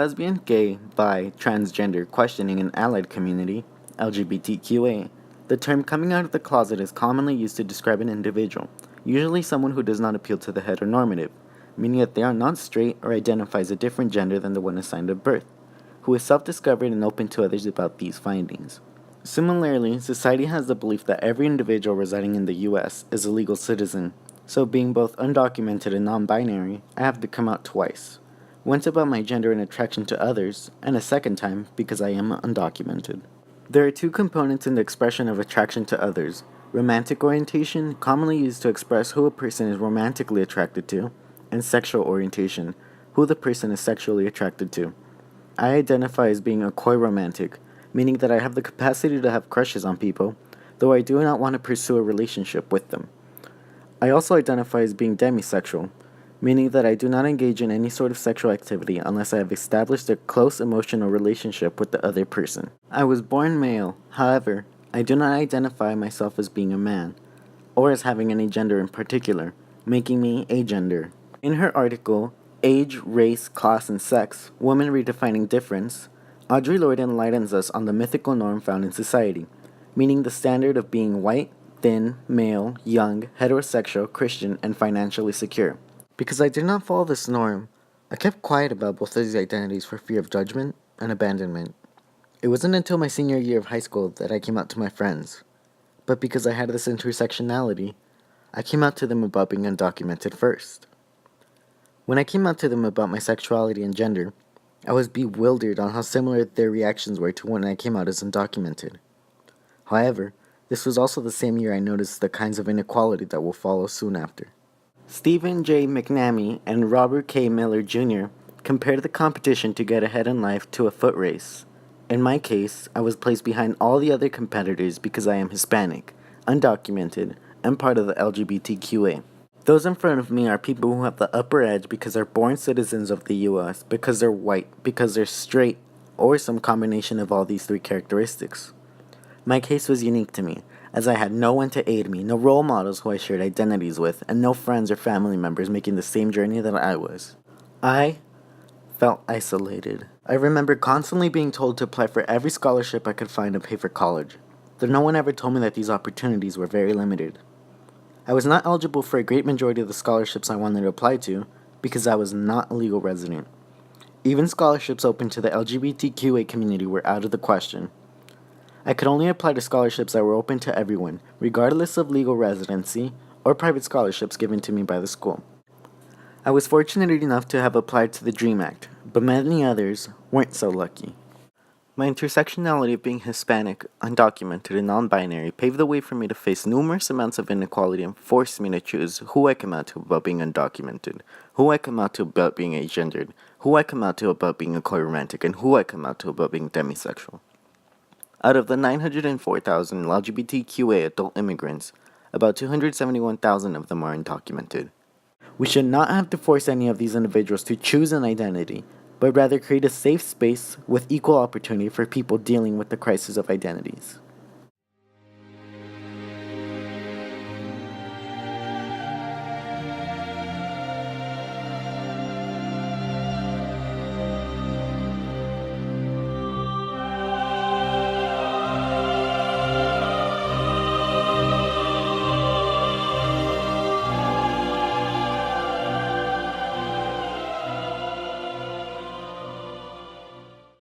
Lesbian, gay, bi, transgender, questioning, and allied community, LGBTQA. The term coming out of the closet is commonly used to describe an individual, usually someone who does not appeal to the heteronormative, meaning that they are not straight or identify as a different gender than the one assigned at birth, who is self-discovered and open to others about these findings. Similarly, society has the belief that every individual residing in the U.S. is a legal citizen, so being both undocumented and non-binary, I have to come out twice. Once about my gender and attraction to others, and a second time because I am undocumented. There are two components in the expression of attraction to others: romantic orientation, commonly used to express who a person is romantically attracted to, and sexual orientation, who the person is sexually attracted to. I identify as being a coy romantic, meaning that I have the capacity to have crushes on people, though I do not want to pursue a relationship with them. I also identify as being demisexual, meaning that I do not engage in any sort of sexual activity unless I have established a close emotional relationship with the other person. I was born male, however, I do not identify myself as being a man, or as having any gender in particular, making me agender. In her article, Age, Race, Class, and Sex, Women Redefining Difference, Audre Lorde enlightens us on the mythical norm found in society, meaning the standard of being white, thin, male, young, heterosexual, Christian, and financially secure. Because I did not follow this norm, I kept quiet about both of these identities for fear of judgment and abandonment. It wasn't until my senior year of high school that I came out to my friends, but because I had this intersectionality, I came out to them about being undocumented first. When I came out to them about my sexuality and gender, I was bewildered on how similar their reactions were to when I came out as undocumented. However, this was also the same year I noticed the kinds of inequality that will follow soon after. Stephen J. McNamee and Robert K. Miller Jr. compared the competition to get ahead in life to a foot race. In my case, I was placed behind all the other competitors because I am Hispanic, undocumented, and part of the LGBTQA. Those in front of me are people who have the upper edge because they're born citizens of the US, because they're white, because they're straight, or some combination of all these three characteristics. My case was unique to me, as I had no one to aid me, no role models who I shared identities with, and no friends or family members making the same journey that I was. I felt isolated. I remember constantly being told to apply for every scholarship I could find and pay for college, though no one ever told me that these opportunities were very limited. I was not eligible for a great majority of the scholarships I wanted to apply to because I was not a legal resident. Even scholarships open to the LGBTQA community were out of the question. I could only apply to scholarships that were open to everyone, regardless of legal residency, or private scholarships given to me by the school. I was fortunate enough to have applied to the DREAM Act, but many others weren't so lucky. My intersectionality of being Hispanic, undocumented, and non-binary paved the way for me to face numerous amounts of inequality and forced me to choose who I come out to about being undocumented, who I come out to about being agendered, who I come out to about being a coy romantic, and who I come out to about being demisexual. Out of the 904,000 LGBTQA adult immigrants, about 271,000 of them are undocumented. We should not have to force any of these individuals to choose an identity, but rather create a safe space with equal opportunity for people dealing with the crisis of identities.